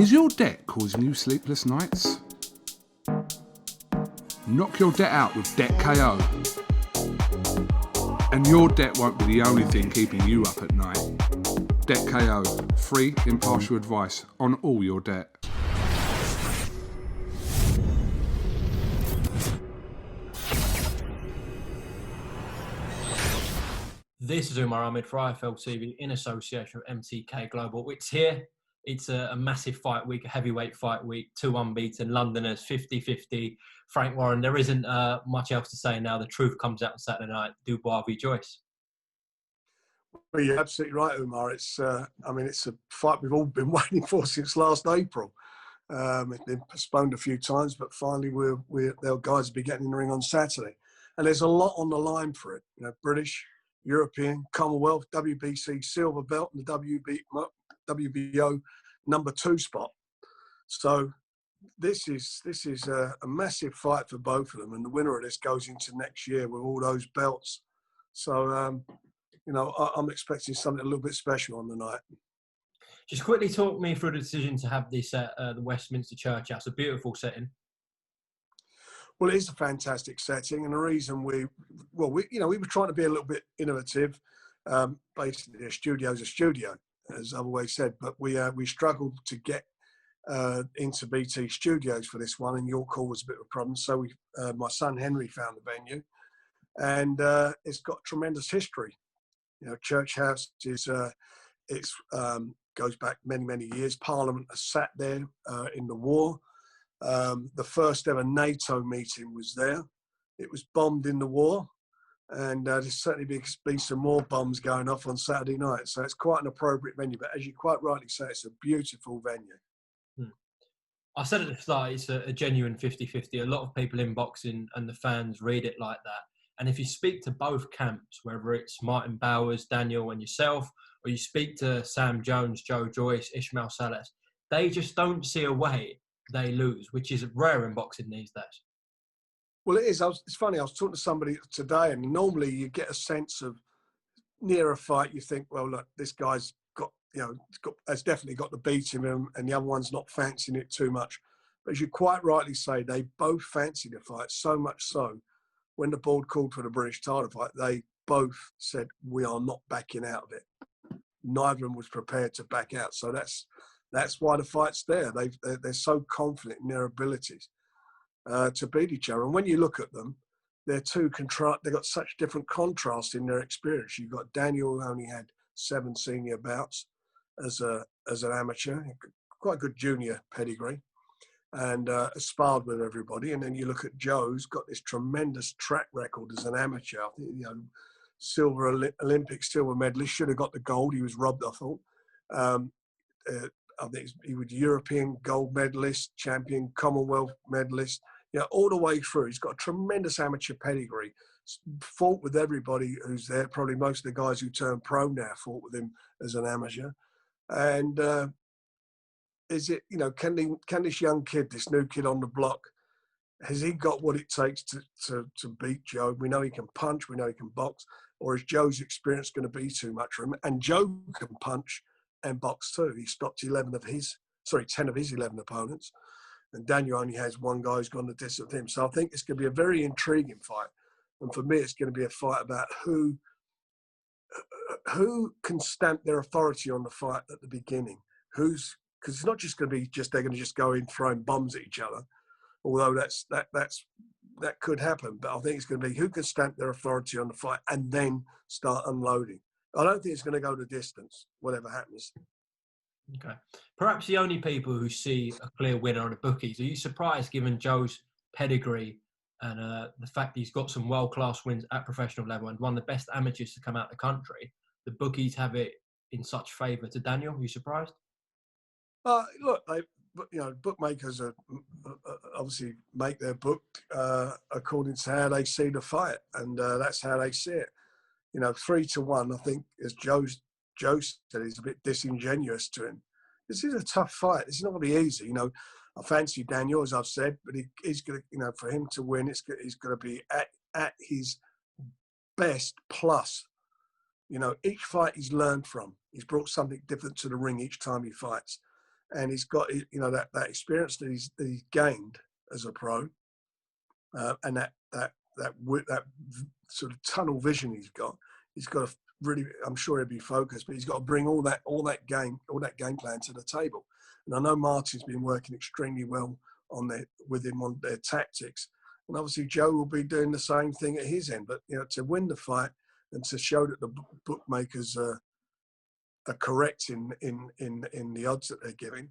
Is your debt causing you sleepless nights? Knock your debt out with Debt KO. And your debt won't be the only thing keeping you up at night. Debt KO, free impartial advice on all your debt. This is UMAR AHMED for IFL TV in association with MTK Global. It's here. It's a massive fight week, a heavyweight fight week, 2 unbeaten Londoners, 50-50. Frank Warren, there isn't much else to say now. The truth comes out on Saturday night. Dubois-Joyce. Well, you're absolutely right, Umar. It's a fight we've all been waiting for since last April. It's been postponed a few times, but finally their guys will be getting in the ring on Saturday. And there's a lot on the line for it. You know, British, European, Commonwealth, WBC silver belt, and the WBO number 2 spot. So this is a massive fight for both of them, and the winner of this goes into next year with all those belts. So I'm expecting something a little bit special on the night. Just quickly talk me through the decision to have this at the Westminster Church House, a beautiful setting. Well, it is a fantastic setting, and the reason we were trying to be a little bit innovative. Basically, a studio's a studio, as I've always said, but we struggled to get into BT Studios for this one, and York Hall was a bit of a problem. So my son Henry found the venue, and it's got tremendous history. You know, Church House goes back many years. Parliament has sat there in the war. The first ever NATO meeting was there. It was bombed in the war, and there's certainly be some more bombs going off on Saturday night. So it's quite an appropriate venue. But as you quite rightly say, it's a beautiful venue. I said at the start, it's a genuine 50-50. A lot of people in boxing and the fans read it like that. And if you speak to both camps, whether it's Martin Bowers, Daniel and yourself, or you speak to Sam Jones, Joe Joyce, Ismail Salas, they just don't see a way they lose, which is rare in boxing these days. Well, it is. It's funny. I was talking to somebody today, and normally you get a sense of near a fight. You think, well, look, this guy's has definitely got the beat in him, and the other one's not fancying it too much. But as you quite rightly say, they both fancy the fight so much so. When the board called for the British title fight, they both said, we are not backing out of it. Neither of them was prepared to back out. So that's why the fight's there. They're so confident in their abilities to beat each other. And when you look at them, they've got such different contrast in their experience. You've got Daniel, who only had 7 senior bouts as an amateur, quite a good junior pedigree, and sparred with everybody. And then you look at Joe's got this tremendous track record as an amateur. I think, Olympic silver medalist, should have got the gold. He was robbed, I thought. I think he was European gold medalist, champion, Commonwealth medalist. All the way through. He's got a tremendous amateur pedigree. Fought with everybody who's there. Probably most of the guys who turn pro now fought with him as an amateur. And can this young kid, this new kid on the block, has he got what it takes to beat Joe? We know he can punch. We know he can box. Or is Joe's experience going to be too much for him? And Joe can punch and box too. He stopped 10 of his 11 opponents. And Daniel only has one guy who's gone the distance with him. So I think it's going to be a very intriguing fight. And for me, it's going to be a fight about who can stamp their authority on the fight at the beginning. Because it's not just going to be they're going to just go in throwing bombs at each other. Although that could happen. But I think it's going to be who can stamp their authority on the fight and then start unloading. I don't think it's going to go the distance, whatever happens. Okay. Perhaps the only people who see a clear winner are the bookies. Are you surprised, given Joe's pedigree and the fact that he's got some world-class wins at professional level and one of the best amateurs to come out of the country, the bookies have it in such favour to Daniel? Are you surprised? Look, bookmakers obviously make their book according to how they see the fight, and that's how they see it. 3-1, I think, as Joe said, is a bit disingenuous to him. This is a tough fight. It's not going to be easy. I fancy Daniel, as I've said, but he's going to, for him to win, he's going to be at his best plus. Each fight he's learned from. He's brought something different to the ring each time he fights. and he's got, you know, that experience that he's gained as a pro, and that sort of tunnel vision he's got. He's got to really, I'm sure he'll be focused, but he's got to bring all that game plan to the table. And I know Martin's been working extremely well with him on their tactics, and obviously Joe will be doing the same thing at his end. But you know, to win the fight and to show that the bookmakers are correct in the odds that they're giving,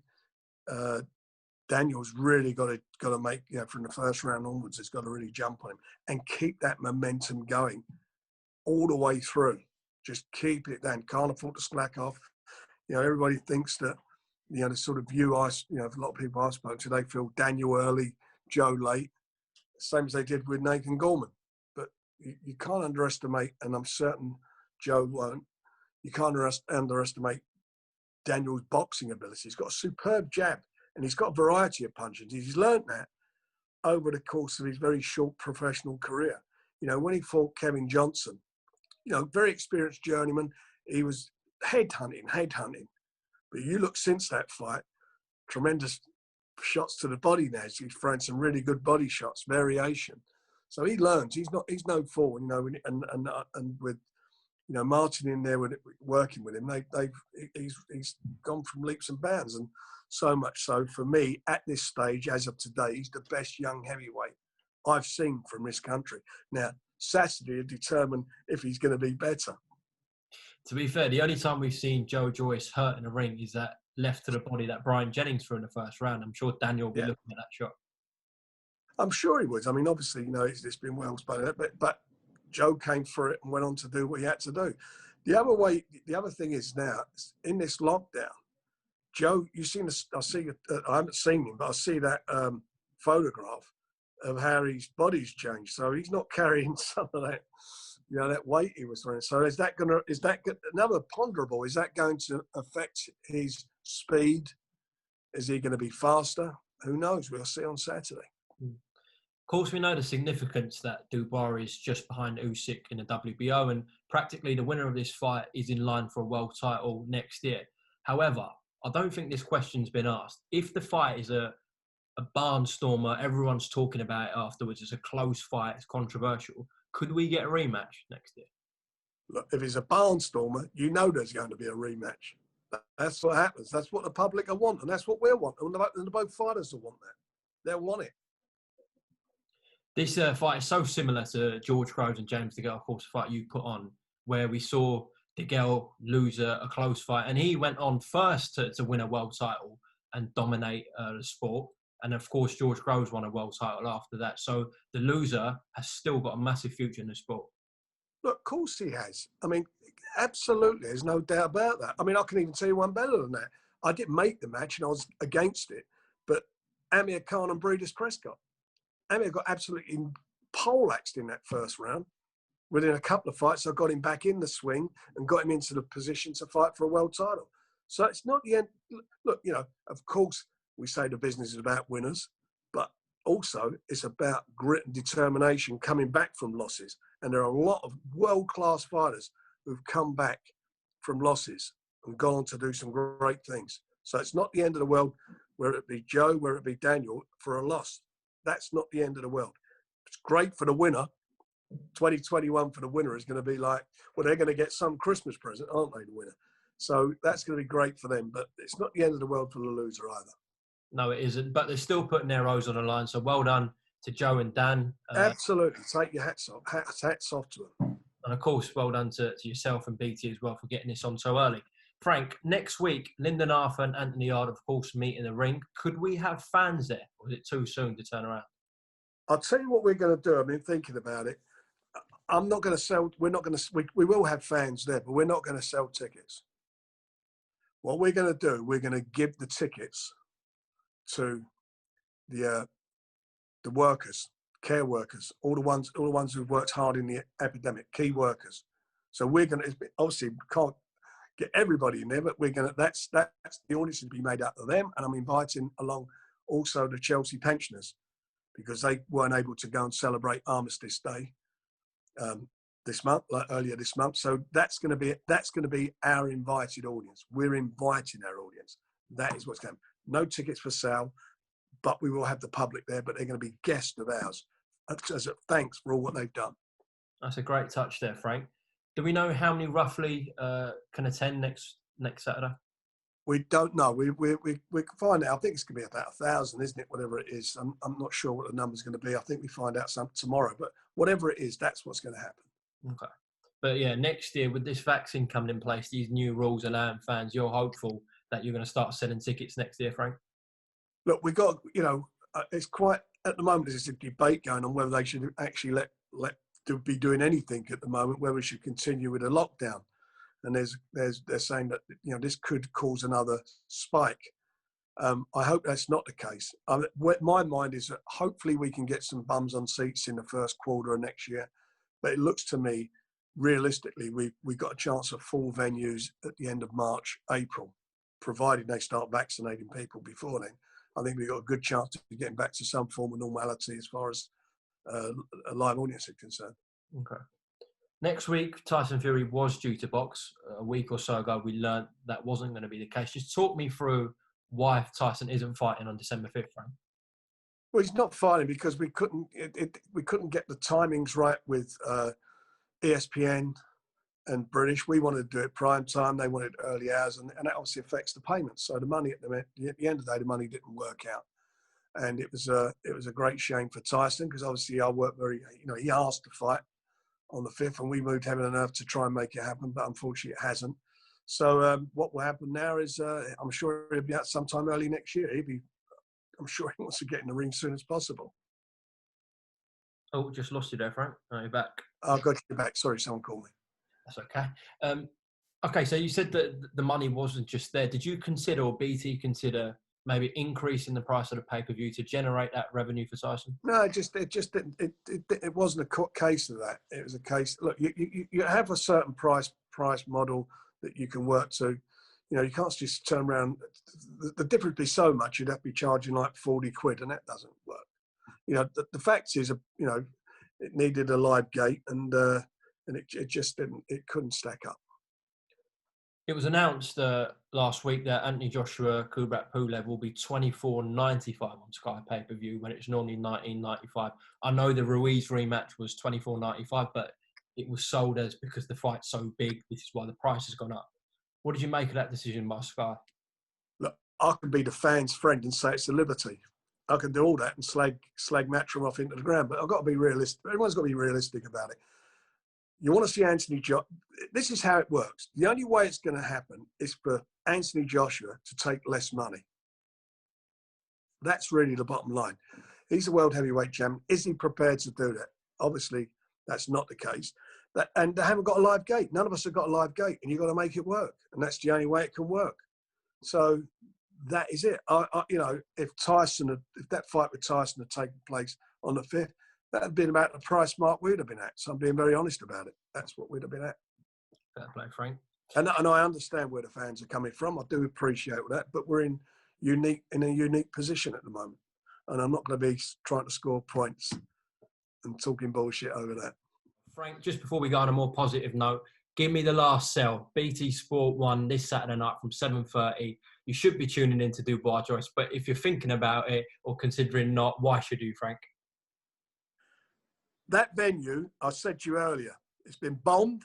Daniel's really got to make, you know, from the first round onwards, has got to really jump on him and keep that momentum going all the way through. Just keep it down. Can't afford to slack off. You know, everybody thinks that, you know, the sort of view a lot of people I've spoken to, they feel Daniel early, Joe late, same as they did with Nathan Gorman. But you can't underestimate, and I'm certain Joe won't, you can't underestimate Daniel's boxing ability. He's got a superb jab, and he's got a variety of punches. He's learned that over the course of his very short professional career. You know, when he fought Kevin Johnson, you know, very experienced journeyman, he was headhunting. But you look since that fight, tremendous shots to the body now. He's throwing some really good body shots, variation. So he learns. He's no fool, you know, and with, you know, Martin in there working with him, he's gone from leaps and bounds, and so much so for me at this stage, as of today, he's the best young heavyweight I've seen from this country. Now, Saturday will determine if he's going to be better. To be fair, the only time we've seen Joe-Joyce hurt in a ring is that left to the body that Brian Jennings threw in the first round. I'm sure Daniel will be looking at that shot. I'm sure he would. I mean, obviously, you know, it's been well spoken, but Joe came for it and went on to do what he had to do. The other thing is now, in this lockdown, Joe, I haven't seen him, but I see that photograph of how his body's changed. So he's not carrying some of that, you know, that weight he was wearing. So is that another ponderable? Is that going to affect his speed? Is he going to be faster? Who knows? We'll see on Saturday. Of course, we know the significance that Dubois is just behind Usyk in the WBO, and practically the winner of this fight is in line for a world title next year. However, I don't think this question's been asked. If the fight is a barnstormer, everyone's talking about it afterwards, it's a close fight, it's controversial, could we get a rematch next year? Look, if it's a barnstormer, you know there's going to be a rematch. That's what happens. That's what the public want, and that's what we'll want. And both fighters will want that. They'll want it. This fight is so similar to George Groves and James DeGale, of course, the fight you put on, where we saw DeGale lose a close fight, and he went on first to win a world title and dominate the sport. And of course, George Groves won a world title after that. So the loser has still got a massive future in the sport. Look, of course he has. I mean, absolutely. There's no doubt about that. I mean, I can even tell you one better than that. I didn't make the match and I was against it, but Amir Khan and Breeders' Prescott. Amir got absolutely poleaxed in that first round. Within a couple of fights, I got him back in the swing and got him into the position to fight for a world title. So it's not the end. Look, you know, of course, we say the business is about winners, but also it's about grit and determination coming back from losses. And there are a lot of world-class fighters who've come back from losses and gone on to do some great things. So it's not the end of the world, whether it be Joe, whether it be Daniel, for a loss. That's not the end of the world. It's great for the winner. 2021 for the winner is going to be like, well, they're going to get some Christmas present, aren't they, the winner? So that's going to be great for them, but it's not the end of the world for the loser either. No, it isn't, but they're still putting their rose on the line. So well done to Joe and Dan. Absolutely. Take your hats off to them. And of course, well done to yourself and BT as well for getting this on so early. Frank, next week, Lyndon Arthur and Anthony Yarde, of course, meet in the ring. Could we have fans there, or is it too soon to turn around? I'll tell you what we're going to do. I've been thinking about it. I'm not going to sell. We will have fans there, but we're not going to sell tickets. What we're going to do, we're going to give the tickets to the workers, care workers, all the ones who've worked hard in the epidemic, key workers. So we're going to, obviously we can't get everybody in there, but we're going to, that's the audience to be made up of them. And I'm inviting along also the Chelsea pensioners, because they weren't able to go and celebrate Armistice Day earlier this month. So that's going to be our invited audience. We're inviting our audience. That is what's going to happen. No tickets for sale, but we will have the public there, but they're going to be guests of ours as a thanks for all what they've done. That's a great touch there, Frank. Do we know how many roughly can attend next Saturday? We don't know. We can find out. I think it's going to be about 1,000, isn't it? Whatever it is. I'm not sure what the number's going to be. I think we find out some tomorrow. But whatever it is, that's what's going to happen. Okay. But yeah, next year with this vaccine coming in place, these new rules allowing fans, you're hopeful that you're going to start selling tickets next year, Frank? Look, we got, it's quite, at the moment, there's a debate going on whether they should actually be doing anything at the moment, whether we should continue with a lockdown. And they're saying that, this could cause another spike. I hope that's not the case. My mind is that hopefully we can get some bums on seats in the first quarter of next year. But it looks to me, realistically, we got a chance of full venues at the end of March, April, provided they start vaccinating people before then. I think we've got a good chance of getting back to some form of normality as far as a live audience is concerned. Okay. Next week, Tyson Fury was due to box. A week or so ago, we learned that wasn't going to be the case. Just talk me through why Tyson isn't fighting on December 5th, Frank. Well, he's not fighting because we couldn't get the timings right with ESPN and British. We wanted to do it prime time. They wanted early hours, and that obviously affects the payments. So the money at the end of the day, the money didn't work out, and it was a great shame for Tyson because obviously I worked he asked to fight on the 5th, and we moved heaven and earth to try and make it happen, but unfortunately it hasn't. So what will happen now is I'm sure he'll be out sometime early next year. I'm sure he wants to get in the ring as soon as possible. Oh, just lost you there, Frank. Are you back? I've got you back. Sorry, someone called me. That's okay. Okay, so you said that the money wasn't just there. Did you consider, or BT consider, maybe increasing the price of the pay-per-view to generate that revenue for Tyson? No, it wasn't a case of that. It was a case. Look, you have a certain price model that you can work to. You can't just turn around. The difference would be so much. You'd have to be charging like 40 quid, and that doesn't work. The fact is, it needed a live gate, and it just didn't. It couldn't stack up. It was announced last week that Anthony Joshua Aj-Pulev will be $24.95 on Sky pay-per-view when it's normally $19.95. I know the Ruiz rematch was $24.95, but it was sold as because the fight's so big. This is why the price has gone up. What did you make of that decision by Sky? Look, I can be the fan's friend and say it's a liberty. I can do all that and slag Matchroom off into the ground, but I've got to be realistic. Everyone's got to be realistic about it. You want to see Anthony Joshua. This is how it works. The only way it's going to happen is for Anthony Joshua to take less money. That's really the bottom line. He's a world heavyweight champion. Is he prepared to do that? Obviously, that's not the case. And they haven't got a live gate. None of us have got a live gate, and you've got to make it work. And that's the only way it can work. So that is it. If that fight with Tyson had taken place on the 5th, that would have been about the price mark we'd have been at. So I'm being very honest about it. That's what we'd have been at. Fair play, Frank. And I understand where the fans are coming from. I do appreciate that. But we're in a unique position at the moment. And I'm not going to be trying to score points and talking bullshit over that. Frank, just before we go on a more positive note, give me the last sell. BT Sport 1 this Saturday night from 7:30. You should be tuning in to Dubois-Joyce. But if you're thinking about it or considering not, why should you, Frank? That venue, I said to you earlier, it's been bombed.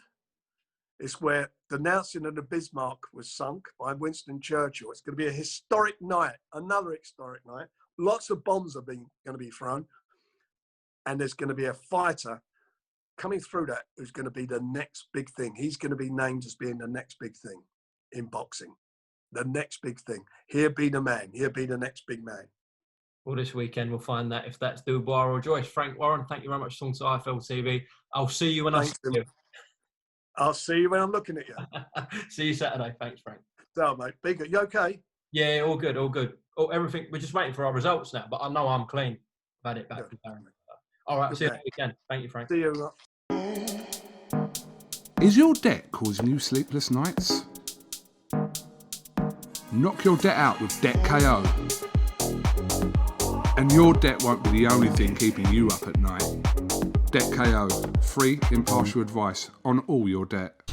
It's where the announcing of the Bismarck was sunk by Winston Churchill. It's going to be a historic night, another historic night. Lots of bombs are going to be thrown. And there's going to be a fighter coming through that who's going to be the next big thing. He's going to be named as being the next big thing in boxing. The next big thing. He'll be the man. He'll be the next big man. Well, this weekend we'll find that if that's Dubois or Joyce. Frank Warren, thank you very much for talking to IFL TV. I'll see you when I see you. I'll see you when I'm looking at you. See you Saturday. Thanks, Frank. So, mate. Be good. You okay? Yeah, all good, all good. Oh, everything. We're just waiting for our results now, but I know I'm clean. I've had it back from Darren. All right, see you next weekend. Thank you, Frank. See you. Is your debt causing you sleepless nights? Knock your debt out with Debt KO. And your debt won't be the only thing keeping you up at night. Debt KO, free impartial advice on all your debt.